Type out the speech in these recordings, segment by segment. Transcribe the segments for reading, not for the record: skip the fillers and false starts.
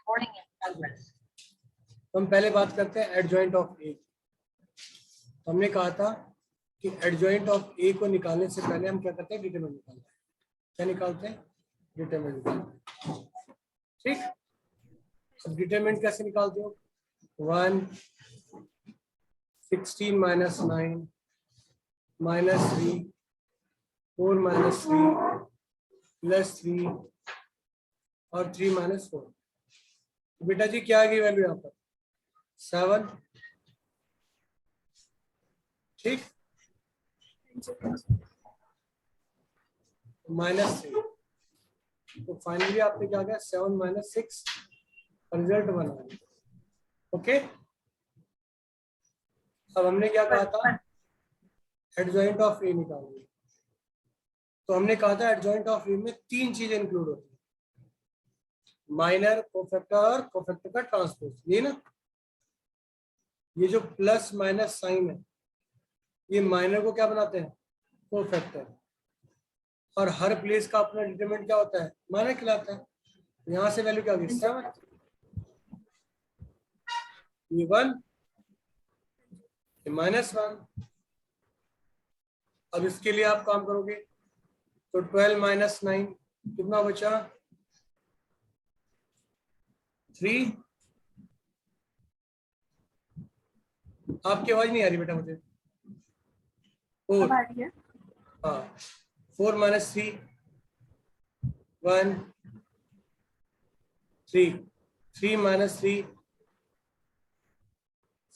तो हम पहले बात करते हैं एडजॉइंट ऑफ ए। तो हमने कहा था कि एडजॉइंट ऑफ ए को निकालने से पहले हम क्या करते हैं, डिटरमिनेंट निकालते हैं। क्या निकालते हैं? डिटरमिनेंट निकालते हैं। ठीक, अब डिटरमिनेंट कैसे निकालते हो? 1 16 माइनस 9 माइनस 3 4 माइनस 3 प्लस 3 और 3 माइनस 4। बेटा जी क्या आ गई वैल्यू यहाँ पर? 7। ठीक, माइनस 3। तो फाइनली आपने क्या किया? 7 माइनस 6, रिजल्ट 1 आ गया। ओके, अब हमने क्या कहा था? एडजॉइंट ऑफ ए निकालनी। तो हमने कहा था एडजॉइंट ऑफ ए में 3 चीजें इंक्लूड होती है, माइनर, कोफैक्टर और कोफैक्टर का ट्रांसपोज। ये ना, ये जो प्लस माइनस साइन है, ये माइनर को क्या बनाते हैं? कोफैक्टर। और हर प्लेस का अपना डिटरमिनेंट क्या होता है? माइनर कहलाता है। यहां से वैल्यू क्या होगी? 7, ये 1, ये -1। अब इसके लिए आप काम करोगे तो 12 माइनस 9 कितना बचा? 3। आपकी आवाज नहीं आ रही बेटा मुझे। 4, हाँ, 4 minus 3 1 3 3 minus 3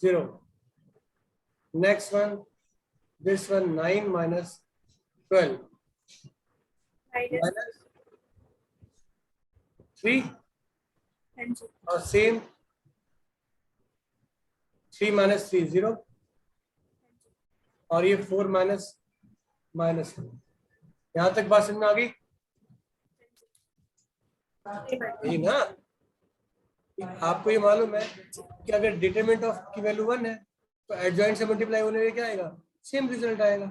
0। Next one, this one 9 minus 12 minus 3 और सेम 3 माइनस 3 0 और ये 4 माइनस माइनस। यहां तक बात समझ में आ गई? यही ना, आपको ये मालूम है कि अगर डिटरमिनेंट ऑफ की वैल्यू 1 है तो एडजॉइंट से मल्टीप्लाई होने में क्या आएगा? सेम रिजल्ट आएगा।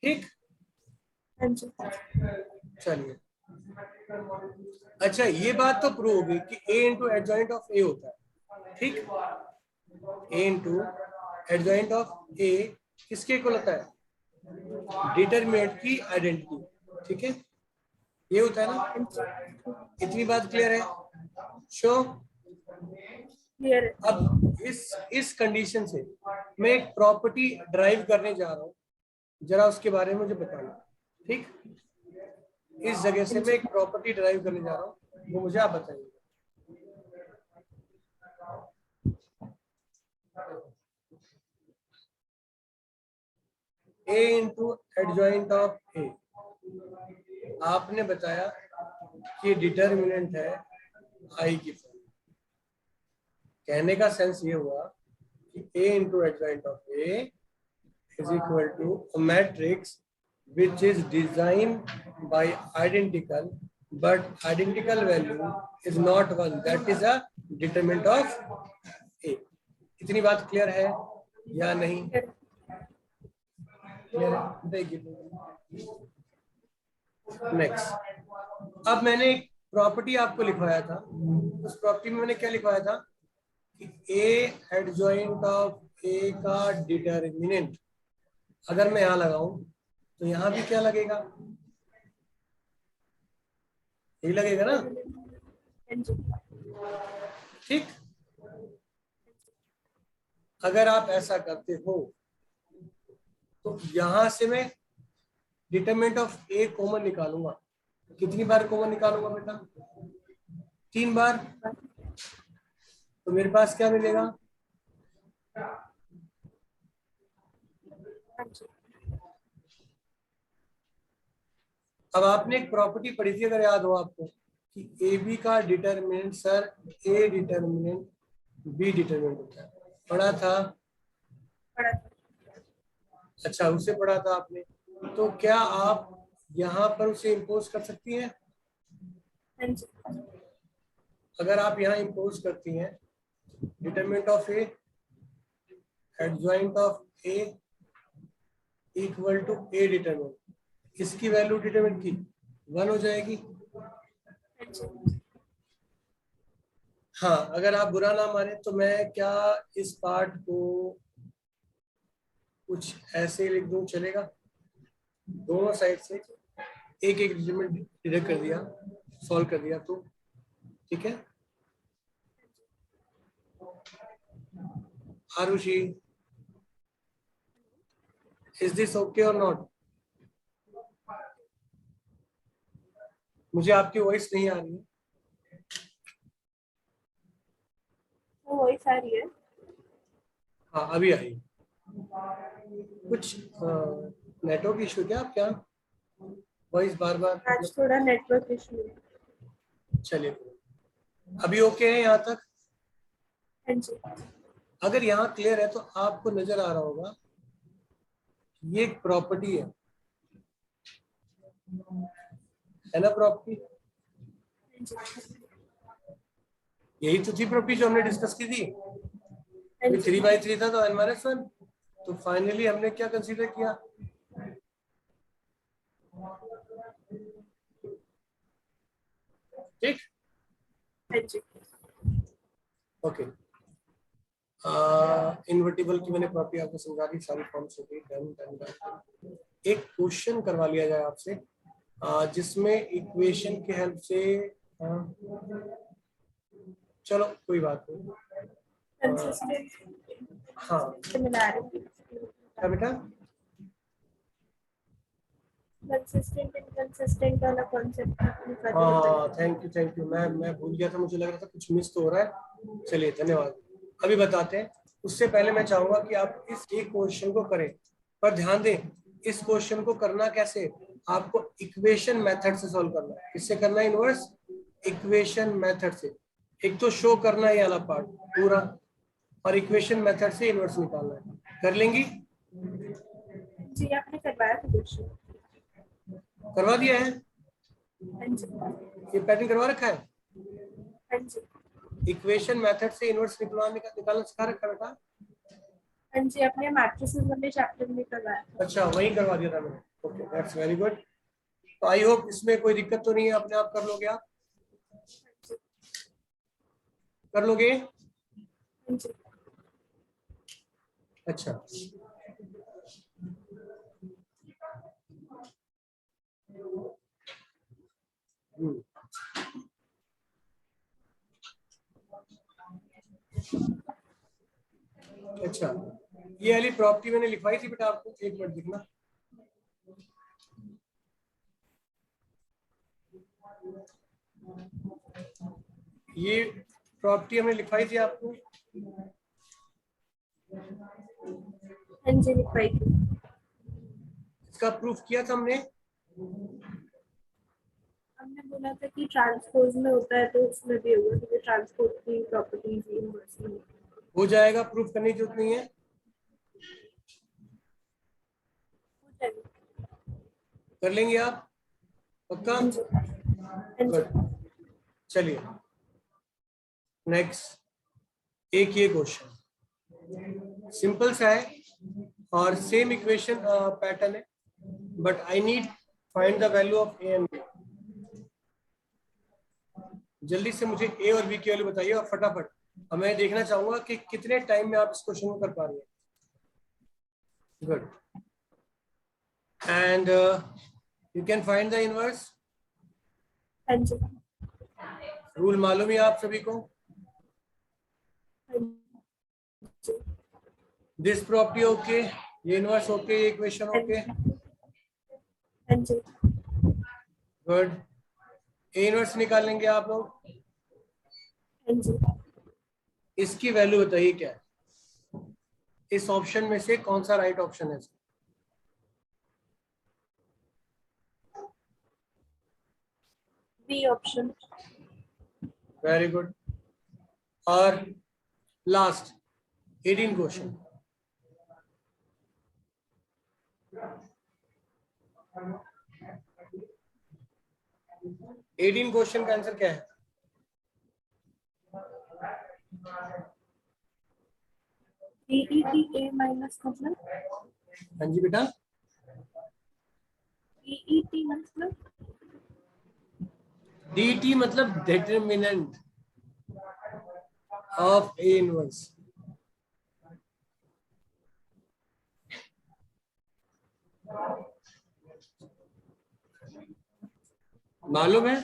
ठीक, चलिए। अच्छा, ये बात तो प्रूव हो गई कि ए इंटू एडजॉइंट ऑफ ए होता है। ठीक, ए इंटू एडजॉइंट ऑफ ए किसके इक्वल होता है? डिटरमिनेंट की आइडेंटिटी। ठीक है, ये होता है ना। इतनी बात क्लियर है? शो अब इस कंडीशन से मैं एक प्रॉपर्टी ड्राइव करने जा रहा हूँ, जरा उसके बारे में मुझे बताना। ठीक, इस जगह से मैं एक प्रॉपर्टी ड्राइव करने जा रहा हूँ, वो मुझे आप बताइए। ए इंटू एडजॉइंट ऑफ ए, आपने बताया कि डिटरमिनेंट है आई की फॉर्म। कहने का सेंस ये हुआ कि A into adjoint of A is equal to a matrix which is designed by identical but identical value is not 1, that is a determinant of A। इतनी बात क्लियर है या नहीं? क्लियर है? नेक्स्ट, अब मैंने एक प्रॉपर्टी आपको लिखवाया था। उस प्रॉपर्टी में मैंने क्या लिखवाया था कि ए एडजॉइंट ऑफ ए का डिटरमिनेंट अगर मैं यहां लगाऊं तो यहां भी क्या लगेगा? यही लगेगा ना। ठीक, अगर आप ऐसा करते हो तो यहां से मैं डिटरमिनेंट ऑफ ए कॉमन निकालूंगा। कितनी बार कॉमन निकालूंगा बेटा? 3 बार। तो मेरे पास क्या मिलेगा? अब आपने एक प्रॉपर्टी पढ़ी थी, अगर याद हो आपको, कि ए बी का डिटरमिनेंट सर ए डिटरमिनेंट बी डिटरमिनेंट होता है। पढ़ा था? अच्छा, उसे पढ़ा था आपने। तो क्या आप यहाँ पर उसे इम्पोज कर सकती हैं? अगर आप यहाँ इम्पोज करती हैं determinant of A adjoint of A equal to A determinant, इसकी वैल्यू डिटरमिनेंट की 1 हो जाएगी। हाँ, अगर आप बुरा ना माने तो मैं क्या इस पार्ट को कुछ ऐसे लिख दूं, चलेगा? दोनों साइड से एक एक एलिमेंट डिडक्ट कर दिया, सॉल्व कर दिया तो ठीक है। आरुषि, इज दिस ओके और नॉट? मुझे आपकी वॉइस नहीं आ रही है। वॉइस आ रही है? हाँ, अभी आई। कुछ नेटवर्क इशू क्या आप क्या वॉइस बार बार? आज थोड़ा नेटवर्क इशू है। चलिए, अभी ओके है यहाँ तक? हाँ जी। अगर यहाँ क्लियर है तो आपको नजर आ रहा होगा ये एक प्रॉपर्टी है ना? प्रॉपर्टी हाँ जी। यही तो थी प्रॉपर्टी जो हमने डिस्कस की थी। हाँ ये जी। 3/3 था तो n-1, तो फाइनली हमने क्या कंसीडर किया? ठीक, हाँ जी। ओके। इन्वर्टिबल की मैंने प्रॉपर्टी आपको समझा दी, सारी फॉर्म्स हो गई। Done done done. एक क्वेश्चन करवा लिया जाए आपसे जिसमें इक्वेशन की हेल्प से चलो कोई बात नहीं। कंसिस्टेंट हाँ, सिमिलैरिटी। क्या बेटा? कंसिस्टेंट इनकंसिस्टेंट वाला कॉन्सेप्ट कर रही हाँ, है। Thank you. मैं भूल गया था, मुझे लग रहा था कुछ मिस तो हो रहा है। चलिए, धन्यवाद। अभी बताते हैं। उससे पहले मैं चाहूंगा कि आप इस एक क्वेश्चन को करें, पर ध्यान दें इस क्वेश्चन को करना कैसे? आपको इक्वेशन मेथड से सॉल्व करना है। किससे करना है? इनवर्स इक्वेशन मेथड से। एक तो शो करना है ये वाला पार्ट पूरा, और इक्वेशन मेथड से इनवर्स निकालना है। कर लेंगी? जी, आपने करवाया था क्वेश्चन? करवा दिया है? हाँ जी। ये पैटर्न करवा रखा है? हाँ जी। इक्वेशन मेथड से इनवर्स निकालना सिखा रखा है बेटा? हाँ जी, आपने मैट्रिसेस वाले चैप्टर में करवाया था। अच्छा, वही करवा दिया था मैंने। Okay, that's very good. तो आई होप इसमें कोई दिक्कत तो नहीं है, अपने आप कर लोगे आप? कर लोगे? हाँ जी। अच्छा, अच्छा, ये वाली प्रॉपर्टी मैंने लिखवाई थी बेटा आपको, एक मिनट दिखना। ये प्रॉपर्टी हमने लिखवाई थी आपको। हाँ जी, लिखवाई थी। इसका प्रूफ किया था हमने। हमने बोला था कि ट्रांसपोज में होता है तो उसमें भी होगा, क्योंकि ट्रांसपोज की प्रॉपर्टीज इनवर्स में हो जाएगा, प्रूफ करने की जरूरत नहीं है। हो जाएगा। कर लेंगे आप? पक्का? हाँ जी। हाँ जी। गुड। चलिए नेक्स्ट, एक ये क्वेश्चन सिंपल सा है और सेम इक्वेशन पैटर्न है, but I need find the value of A and B. जल्दी से मुझे ए और बी की वैल्यू बताइए और फटाफट। और मैं देखना चाहूंगा कि कितने टाइम में आप इस क्वेश्चन को कर पा रहे हैं। Good. And you can find the inverse. हाँ जी। रूल मालूम है आप सभी को? हाँ जी। दिस प्रॉपर्टी ओके, ये इनवर्स ओके, ये इक्वेशन हाँ ओके। जी। हाँ जी। गुड। ए इनवर्स निकाल लेंगे आप लोग। हाँ जी। इसकी वैल्यू बताइए क्या है? इस ऑप्शन में से कौन सा राइट ऑप्शन है? B option. Very good. और लास्ट 18 क्वेश्चन। 18 क्वेश्चन का आंसर क्या है? डीईटी ए माइनस मतलब? हाँ जी बेटा। डीईटी मतलब डीटी मतलब डिटरमिनेंट। Of A inverse. मालूम है?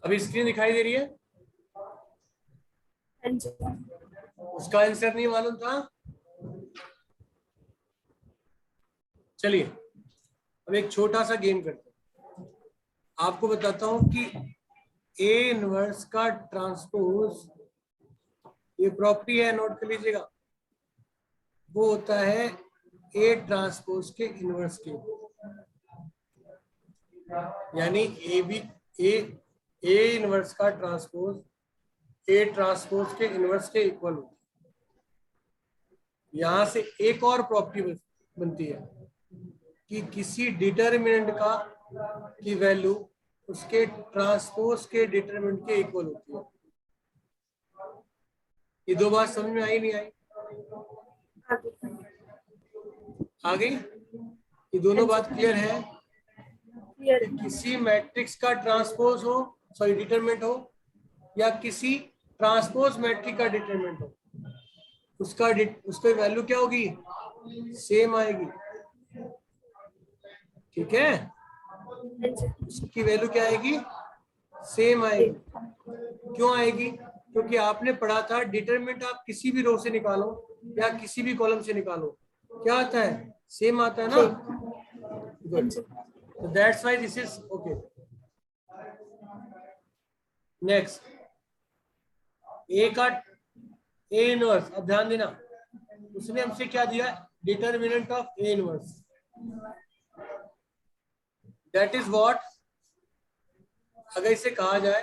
अभी स्क्रीन दिखाई दे रही है? हाँ जी। उसका आंसर नहीं मालूम था? चलिए अब एक छोटा सा गेम करते हैं। आपको बताता हूं कि ए इनवर्स का ट्रांसपोज, ये प्रॉपर्टी है, नोट कर लीजिएगा, वो होता है ए ट्रांसपोज के इनवर्स के, यानी ए बी ए इनवर्स का ट्रांसपोज ए ट्रांसपोज के इनवर्स के इक्वल होता है। यहां से एक और प्रॉपर्टी बनती है कि किसी डिटर्मिनेंट का की वैल्यू उसके ट्रांसपोज के डिटर्मिनेंट के इक्वल होती है। ये दो बात समझ में आई नहीं आई? आ गई? ये दोनों बात क्लियर है? कि किसी मैट्रिक्स का ट्रांसपोज हो, सॉरी डिटरमिनेंट हो, या किसी ट्रांसपोज मैट्रिक्स का डिटरमिनेंट हो, उसका वैल्यू क्या होगी? सेम आएगी। ठीक है, उसकी वैल्यू क्या आएगी? सेम आएगी। क्यों आएगी? क्योंकि आपने पढ़ा था डिटरमिनेंट आप किसी भी रो से निकालो या किसी भी कॉलम से निकालो, क्या आता है? सेम आता है ना? Good, so that's why this is okay. Next, ए का ए इनवर्स, अब ध्यान देना, उसने हमसे क्या दिया? Determinant of A inverse. That is what, अगर इसे कहा जाए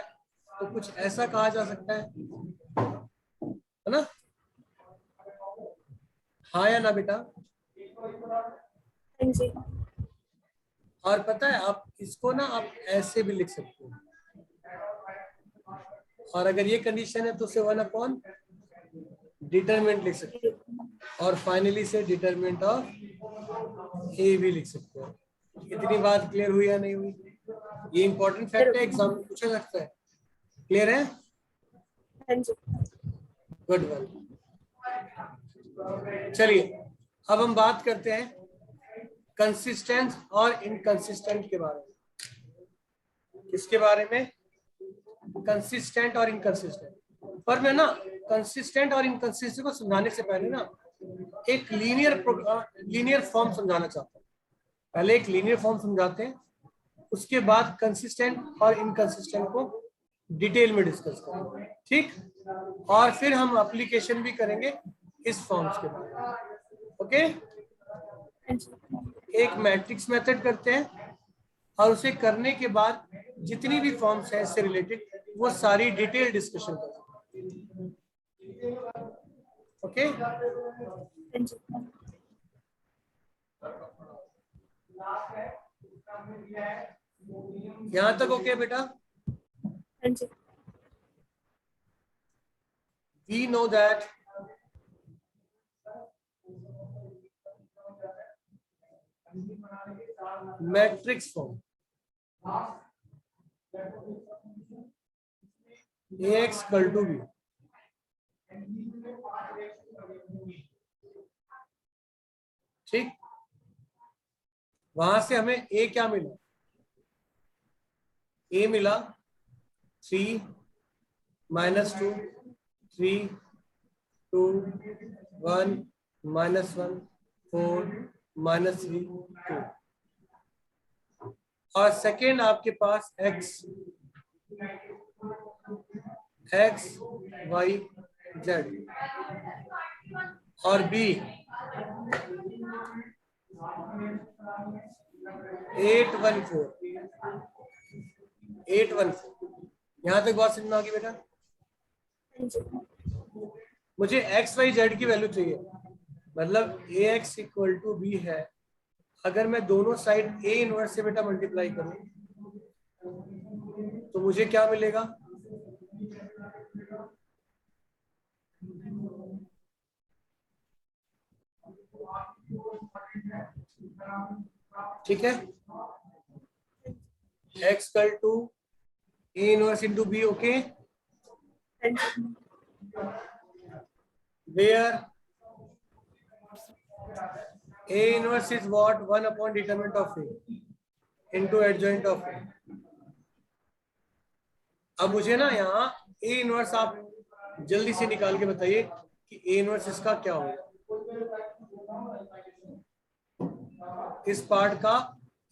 तो कुछ ऐसा कहा जा सकता है ना? हाँ या ना बेटा? और पता है आप इसको ना आप ऐसे भी लिख सकते हो, और अगर ये कंडीशन है तो उसे 1 डिटरमिनेंट लिख सकते हो, और फाइनली से डिटरमिनेंट ऑफ ए भी लिख सकते हो। इतनी बात क्लियर हुई या नहीं हुई? ये इंपॉर्टेंट फैक्ट है, एग्जाम में पूछा सकता है। क्लियर है? Good one. चलिए अब हम बात करते हैं कंसिस्टेंट और इनकंसिस्टेंट के बारे में। किसके बारे में? कंसिस्टेंट और इनकंसिस्टेंट। पर मैं ना कंसिस्टेंट और इनकंसिस्टेंट को समझाने से पहले ना एक लीनियर फॉर्म समझाना चाहता हूँ। पहले एक लीनियर फॉर्म समझाते हैं, उसके बाद कंसिस्टेंट और इनकंसिस्टेंट को डिटेल में डिस्कस करेंगे, ठीक? और फिर हम एप्लीकेशन भी करेंगे इस फॉर्म्स के बारे में। ओके, एक मैट्रिक्स मेथड करते हैं, और उसे करने के बाद जितनी भी फॉर्म्स हैं इससे रिलेटेड वो सारी डिटेल डिस्कशन करेंगे। ओके, यहां तक ओके बेटा? We know that matrix form AX equal to B, ठीक? वहां से हमें A क्या मिला? A मिला 3 -2 3 2 1 -1 4 -3 2, और सेकेंड आपके पास x y z, और b 814। यहां तक बात समझ में आ गई बेटा? मुझे x y z की वैल्यू चाहिए, मतलब ax इक्वल टू b है अगर मैं दोनों साइड ए इनवर्स से बेटा मल्टीप्लाई करूं तो मुझे क्या मिलेगा? ठीक है, x equal to A inverse into B. Okay, where A inverse is what? 1 upon determinant of A into adjoint of A. अब मुझे ना यहाँ A इनवर्स आप जल्दी से निकाल के बताइए कि A इनवर्स इसका क्या होगा. इस पार्ट का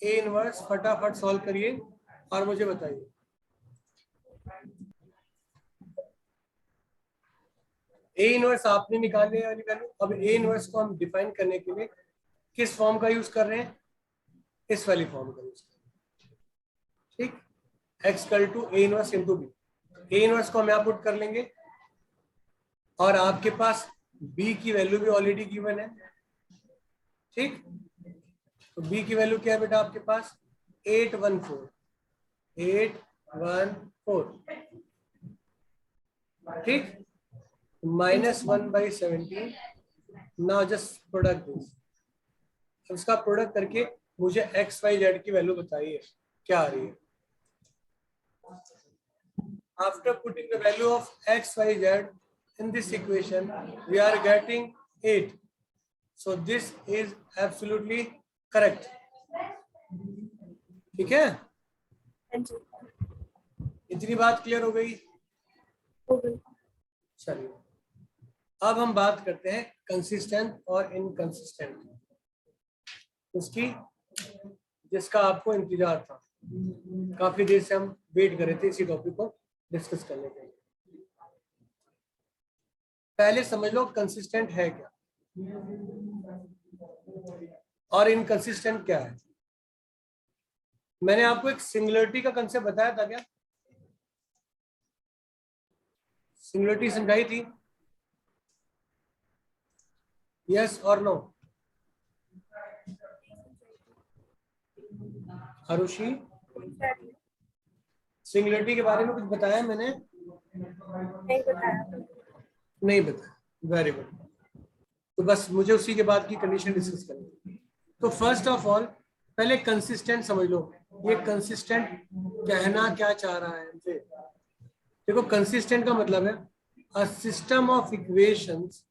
A इनवर्स फटाफट सॉल्व करिए और मुझे बताइए. A इनवर्स आपने निकालने वाली वैल्यू. अब A इनवर्स को हम डिफाइन करने के लिए किस फॉर्म का यूज कर रहे हैं? इस वाली फॉर्म का यूज कर रहे हैं. ठीक, x equal to A inverse into B. A inverse को हम यहाँ पुट कर लेंगे और आपके पास B की वैल्यू भी ऑलरेडी गिवन है. ठीक, तो B की वैल्यू क्या है बेटा आपके पास? 814. ठीक, -1/17. Now just product this. इसका प्रोडक्ट करके मुझे x y z की वैल्यू बताइए क्या आ रही है. After putting the value of x y z in this equation, we are getting 8. So this is absolutely correct. ठीक है, इतनी बात क्लियर हो गई? चलिए, अब हम बात करते हैं कंसिस्टेंट और इनकंसिस्टेंट उसकी, जिसका आपको इंतजार था. काफी देर से हम वेट कर रहे थे इसी टॉपिक को डिस्कस करने के लिए. पहले समझ लो कंसिस्टेंट है क्या और इनकंसिस्टेंट क्या है. मैंने आपको एक सिंगुलरिटी का कंसेप्ट बताया था क्या? सिंगुलरिटी समझाई थी? यस और नो? आरुषि, सिंगुलरिटी के बारे में कुछ बताया मैंने? नहीं बताया. Very good. तो बस मुझे उसी के बाद की कंडीशन डिस्कस करनी. तो फर्स्ट ऑफ ऑल पहले कंसिस्टेंट समझ लो. ये कंसिस्टेंट कहना क्या चाह रहा है हमसे? देखो, कंसिस्टेंट का मतलब है a system of equations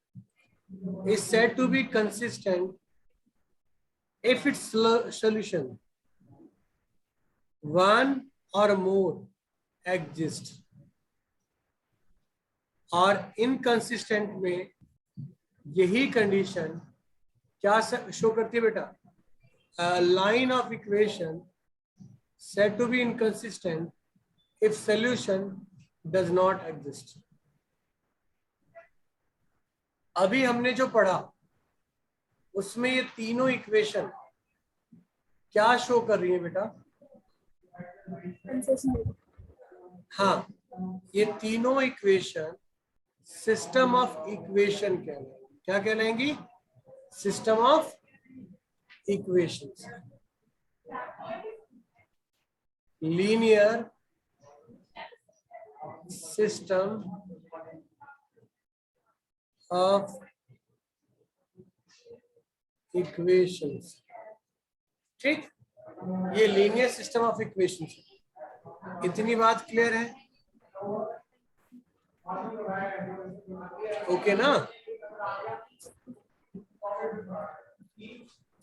is said to be consistent if its solution one or more exist. और इनकंसिस्टेंट में यही कंडीशन क्या शो करती है बेटा? Line of equation said to be inconsistent if solution does not exist. अभी हमने जो पढ़ा उसमें ये तीनों इक्वेशन क्या शो कर रही है बेटा? हाँ, ये तीनों इक्वेशन सिस्टम ऑफ इक्वेशन कहलाएंगी. क्या कहलाएंगी? System of equations. Linear system of equations. ठीक, ये लीनियर सिस्टम ऑफ इक्वेशंस. इतनी बात क्लियर है? ओके ना?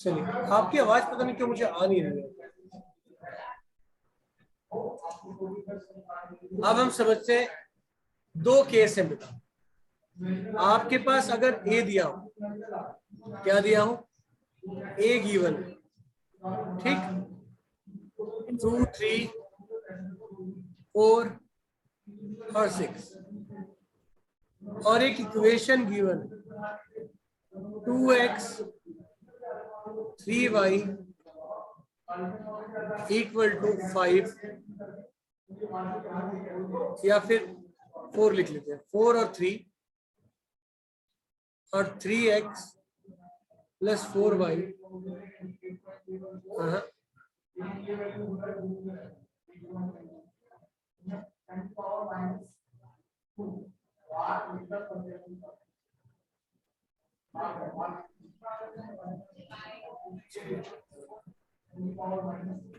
चलिए, आपकी आवाज पता नहीं क्यों मुझे आ नहीं रही है. अब हम समझते हैं दो केस है बेटा. आपके पास अगर ए दिया हो, क्या दिया हो? ए गिवन. ठीक, 2, 3, 4 और 6 और एक equation given 2x 3y equal to 5 या फिर 4 लिख लेते हैं. 4 और 3 और 3x प्लस 4y हाँ,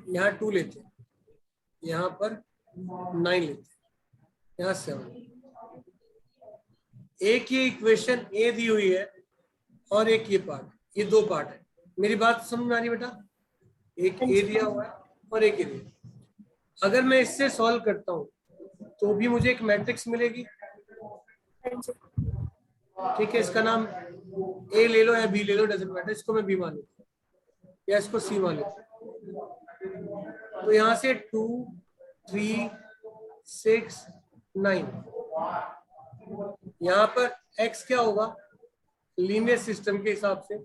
यहाँ 2 लेते हैं, यहाँ पर 9 लेते हैं, यहाँ 7। एक ये इक्वेशन ए दी हुई है और एक ये पार्ट, ये दो पार्ट है। मेरी बात समझ में आ रही बेटा? एक ए दिया हुआ है और एक ए दिया। अगर मैं इससे सॉल्व करता हूँ तो भी मुझे एक मैट्रिक्स मिलेगी, ठीक है? इसका नाम ए ले लो या बी ले लो, डजंट मैटर। इसको मैं बी मान लेता हूँ या इसको सी मान लेता हूँ। तो यहाँ से 2, 3, 6, 9, यहाँ पर x क्या होगा लीनियर सिस्टम के हिसाब से?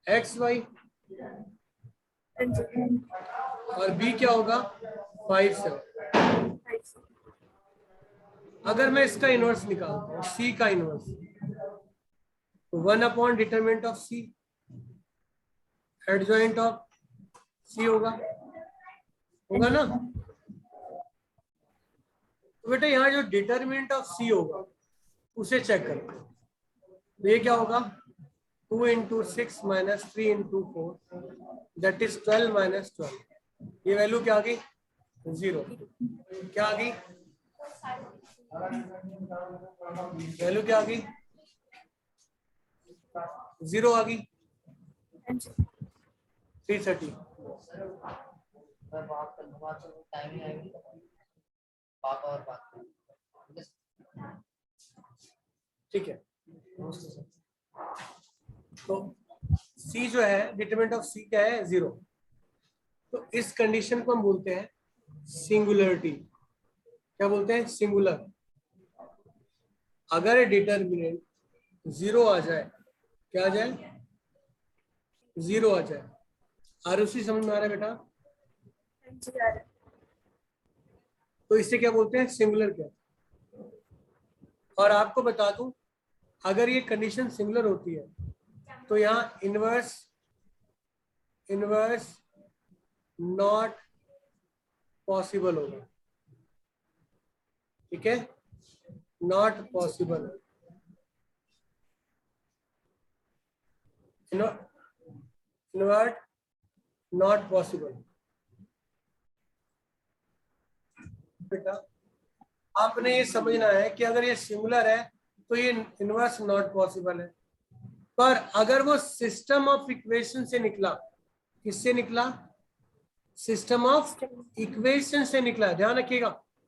x y, और b क्या होगा? 5 7। अगर मैं इसका इनवर्स निकालता हूँ, c का इनवर्स, तो 1 determinant of c adjoint of c होगा ना? तो बेटा यहाँ जो डिटरमिनेंट ऑफ c होगा उसे चेक करते हैं। तो ये क्या होगा? 2 × 6 - 3 × 4, दैट इज 12 - 12। ये वैल्यू क्या आ गई? 0। क्या आ गई? वैल्यू क्या आ गई? 0 आ गई। 330। ठीक है। तो C जो है, डिटरमिनेंट ऑफ C क्या है? 0। तो इस कंडीशन को हम बोलते हैं सिंगुलरिटी। क्या बोलते हैं? सिंगुलर। अगर डिटरमिनेंट 0 आ जाए, क्या आ जाए? 0 आ जाए। आरुषि समझ में आ रहा है बेटा? तो इसे क्या बोलते हैं? सिंगुलर क्या? और आपको बता दूं, अगर ये कंडीशन सिंगुलर होती है तो यहाँ इनवर्स नॉट पॉसिबल होगा, ठीक है? Not possible. Invert not possible. बेटा आपने ये समझना है कि अगर ये सिंगुलर है तो ये इनवर्स नॉट पॉसिबल है, पर अगर वो सिस्टम ऑफ इक्वेशन से निकला, किससे निकला? सिस्टम ऑफ इक्वेशन से निकला। ध्यान रखिएगा,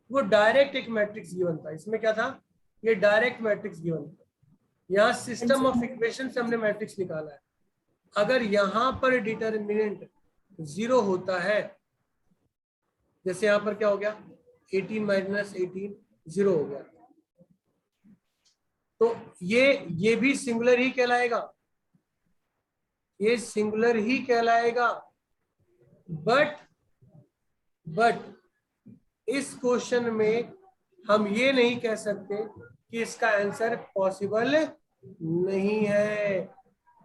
वो डायरेक्ट एक मैट्रिक्स गिवन था। इसमें क्या था? ये डायरेक्ट मैट्रिक्स गिवन था। यहाँ सिस्टम ऑफ इक्वेशन से हमने मैट्रिक्स निकाला है। अगर यहाँ पर डिटरमिनेंट 0 होता है, जैसे यहाँ पर क्या हो गया? 18 - 18 0 हो गया, तो ये भी सिंगुलर ही कहलाएगा, ये सिंगुलर ही कहलाएगा। बट इस क्वेश्चन में हम ये नहीं कह सकते कि इसका आंसर पॉसिबल नहीं है।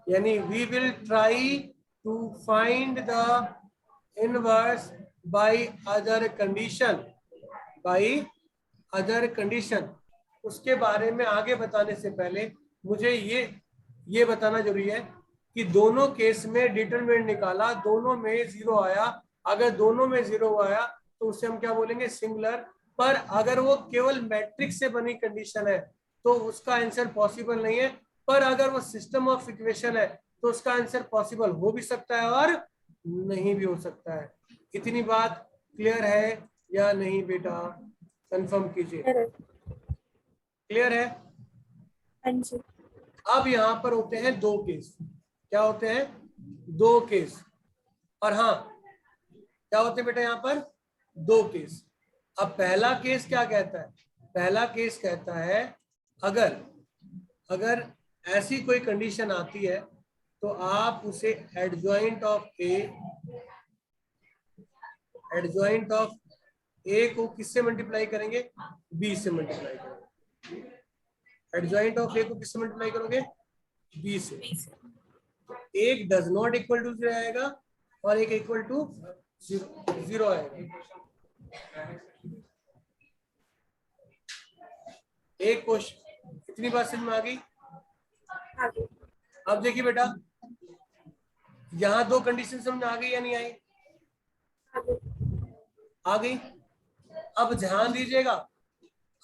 यानी we will try to find the inverse by other condition. उसके बारे में आगे बताने से पहले मुझे ये बताना जरूरी है कि दोनों केस में डिटरमिनेंट निकाला, दोनों में 0 आया। अगर दोनों में 0 आया तो उसे हम क्या बोलेंगे? सिंगुलर। पर अगर वो केवल मैट्रिक्स से बनी कंडीशन है तो उसका आंसर पॉसिबल नहीं है। पर अगर वो सिस्टम ऑफ इक्वेशन है तो उसका आंसर पॉसिबल हो भी सकता है और नहीं भी हो सकता है। इतनी बात क्लियर है या नहीं बेटा? कंफर्म कीजिए। क्लियर है? अब यहाँ पर होते हैं 2 केस। क्या होते हैं? 2 केस। और हाँ, क्या होते हैं बेटा यहाँ पर? 2 केस। अब पहला केस क्या कहता है? पहला केस कहता है अगर ऐसी कोई कंडीशन आती है तो आप उसे एडजॉइंट ऑफ ए को किससे मल्टीप्लाई करेंगे? बी से मल्टीप्लाई करेंगे। एडजॉइंट ऑफ ए को किससे मल्टीप्लाई करोगे? बी से। एक डज नॉट इक्वल टू 0 आएगा और एक इक्वल टू 0 आएगा। एक क्वेश्चन, इतनी बात समझ में आ गई? अब देखिए बेटा, यहां दो कंडीशन समझ में आ गई या नहीं आई? आ गई। अब ध्यान दीजिएगा,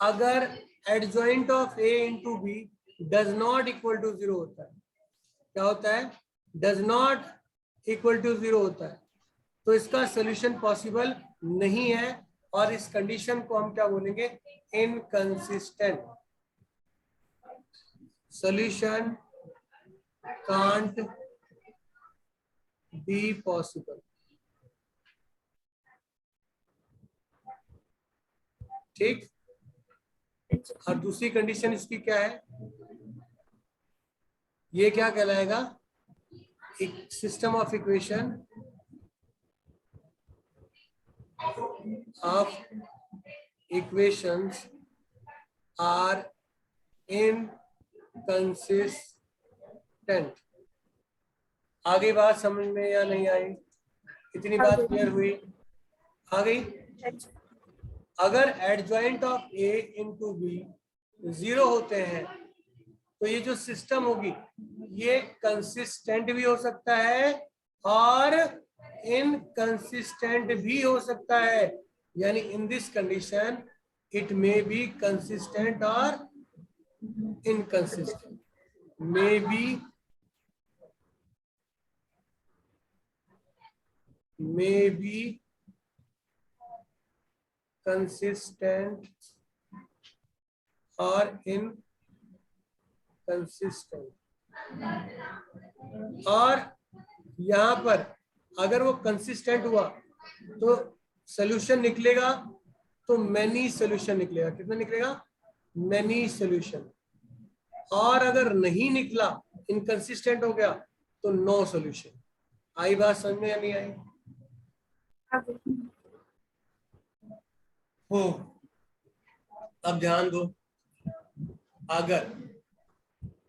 अगर adjoint of A into B does not equal to 0 होता है, क्या होता है? डज नॉट इक्वल टू 0 होता है, तो इसका सोल्यूशन पॉसिबल नहीं है और इस कंडीशन को हम क्या बोलेंगे? Inconsistent. Solution can't be possible. ठीक। और दूसरी कंडीशन इसकी क्या है? ये क्या कहलाएगा? एक system of equation of equations are inconsistent। आगे बात समझ में या नहीं आई? इतनी बात क्लियर हुई? आ गई? अगर adjoint of A into B 0 होते हैं तो ये जो सिस्टम होगी ये कंसिस्टेंट भी हो सकता है और इनकंसिस्टेंट भी हो सकता है। यानी in this condition it may be consistent और इनकंसिस्टेंट। मे बी कंसिस्टेंट और इनकंसिस्टेंट। और यहां पर अगर वो कंसिस्टेंट हुआ तो सोल्यूशन निकलेगा, तो मैनी सोल्यूशन निकलेगा। कितना निकलेगा? Many solution. और अगर नहीं निकला, इनकंसिस्टेंट हो गया, तो नो सोल्यूशन। आई बात समझ में या नहीं आई? हो। अब ध्यान दो, अगर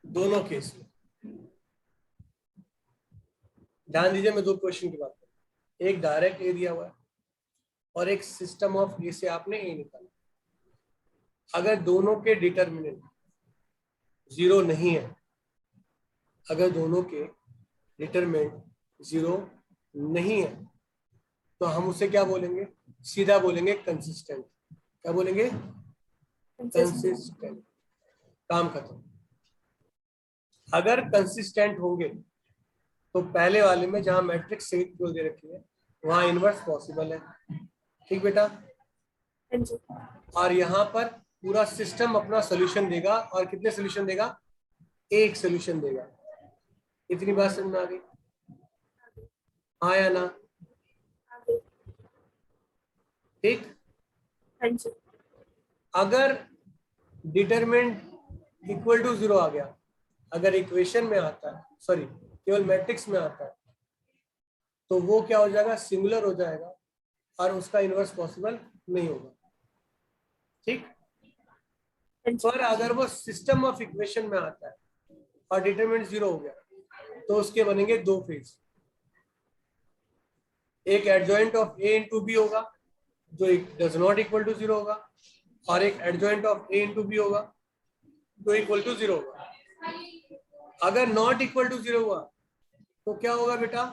दोनों केस में ध्यान दीजिए, मैं दो क्वेश्चन की बात करूं। एक डायरेक्ट ए दिया हुआ है और एक सिस्टम ऑफ ए से आपने ए निकाला। अगर दोनों के डिटरमिनेंट 0 नहीं है, अगर दोनों के डिटरमिनेंट 0 नहीं है, तो हम उसे क्या बोलेंगे? सीधा बोलेंगे कंसिस्टेंट। क्या बोलेंगे? कंसिस्टेंट। काम खत्म। अगर कंसिस्टेंट होंगे तो पहले वाले में जहां मैट्रिक्स सहित दे रखी है वहां इनवर्स पॉसिबल है। ठीक बेटा? और यहाँ पर पूरा सिस्टम अपना सोल्यूशन देगा, और कितने सोल्यूशन देगा? एक सोल्यूशन देगा। इतनी बात समझ में आ गई? हाँ या ना? ठीक। अगर डिटरमिनेंट इक्वल टू 0 आ गया, अगर इक्वेशन में आता है, सॉरी केवल मैट्रिक्स में आता है, तो वो क्या हो जाएगा? सिंगुलर हो जाएगा और उसका इनवर्स पॉसिबल नहीं होगा। ठीक। पर अगर वो सिस्टम ऑफ इक्वेशन में आता है और डिटरमिनेंट 0 हो गया, तो उसके बनेंगे दो फेज। एक adjoint of A into B होगा जो डज नॉट इक्वल टू 0 होगा, और एक adjoint of A into B होगा जो इक्वल टू 0 होगा। अगर नॉट इक्वल टू 0 हुआ तो क्या होगा बेटा?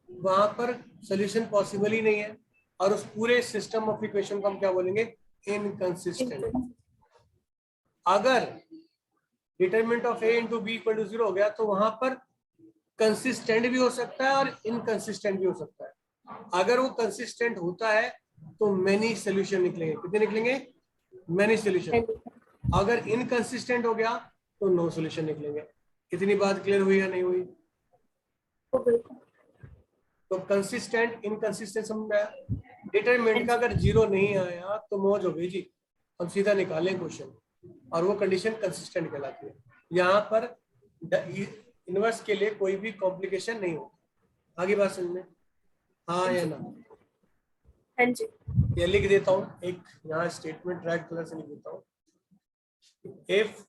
वहां पर सोल्यूशन पॉसिबल ही नहीं है और उस पूरे सिस्टम ऑफ इक्वेशन को हम क्या बोलेंगे? इनकंसिस्टेंट। अगर determinant of A into B equal to 0 हो गया तो वहां पर कंसिस्टेंट भी हो सकता है और इनकंसिस्टेंट भी हो सकता है। अगर वो कंसिस्टेंट होता है तो मेनी सोल्यूशन निकलेंगे। कितने निकलेंगे? Many solution. अगर इनकंसिस्टेंट हो गया तो नो सोल्यूशन निकलेंगे। इतनी बात क्लियर हुई या नहीं हुई? तो कंसिस्टेंट इनकंसिस्टेंट समझ में आया? डिटरमिनेंट का अगर 0 नहीं आया तो मौज हो गई जी, हम सीधा निकालें क्वेश्चन, और वो कंडीशन कंसिस्टेंट कहलाती है। यहाँ पर इनवर्स के लिए कोई भी कॉम्प्लिकेशन नहीं होता। आगे बात समझ में? हाँ या ना? ये लिख देता हूँ, एक यहाँ स्टेटमेंट रेड कलर से लिख देता हूँ। इफ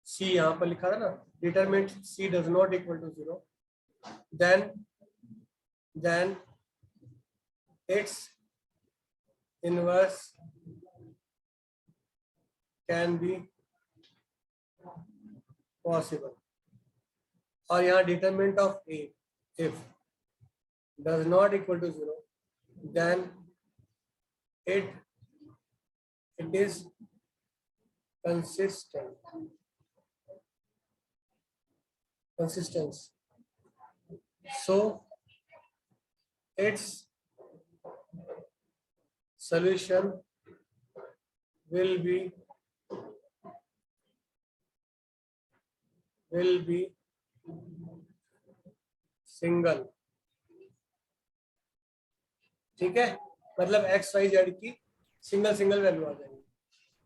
सी यहाँ पर लिखा था ना, determinant C does not equal to 0, then its inverse can be possible. और यहाँ determinant of A if does not equal to 0, then it is consistence. So its solution will be single. ठीक है, मतलब एक्स वाई जेड की single value आ जाएगी।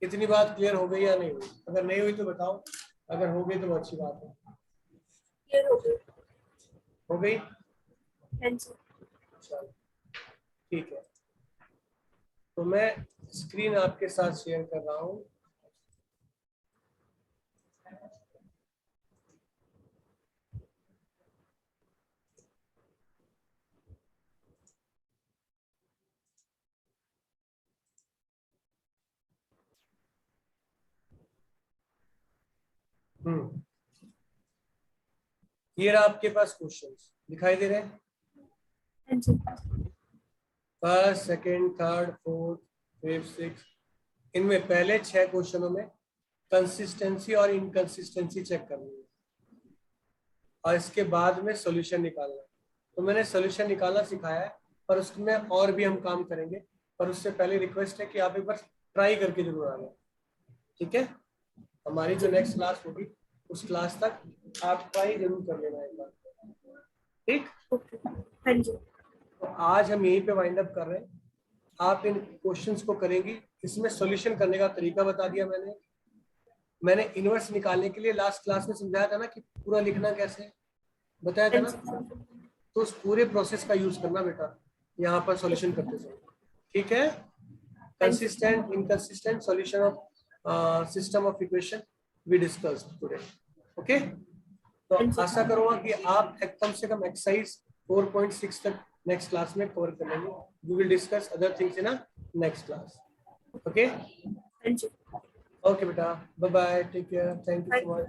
कितनी बात clear हो गई या नहीं हुई? अगर नहीं हुई तो बताओ, अगर हो गई तो बहुत अच्छी बात है। क्लियर हो गई? चलो ठीक है, तो मैं स्क्रीन आपके साथ शेयर कर रहा हूँ। ये रहा आपके पास क्वेश्चंस दिखाई दे रहे हैं। First, second, third, fourth, fifth, six, इनमें पहले 6 क्वेश्चनों में कंसिस्टेंसी और इनकंसिस्टेंसी चेक करनी है और इसके बाद में सॉल्यूशन निकालना है। तो मैंने सॉल्यूशन निकालना सिखाया है, पर उसमें और भी हम काम करेंगे, पर उससे पहले रिक्वेस्ट है कि आप एक बार ट्राई करके जरूर आना। ठीक है, हमारी जो नेक्स्ट क्लास होगी उस क्लास तक आप ट्राई जरूर कर लेना एक बार। ठीक, तो आज हम यहीं पे वाइंड अप कर रहे हैं। आप इन क्वेश्चंस को करेंगी, इसमें सॉल्यूशन करने का तरीका बता दिया मैंने इनवर्स निकालने के लिए लास्ट क्लास में समझाया था ना कि पूरा लिखना कैसे, बताया था ना। तो उस पूरे प्रोसेस का यूज करना बेटा यहाँ पर सॉल्यूशन करते समय। ठीक है, consistent, inconsistent solution of system of equation we discussed today. Okay, तो आशा करूंगा कि आप कम से कम एक्सरसाइज 4.6 तक नेक्स्ट क्लास में कवर कर लेंगे। We will discuss other things in a next class. Okay, okay बेटा, bye bye, take care, thank you so much.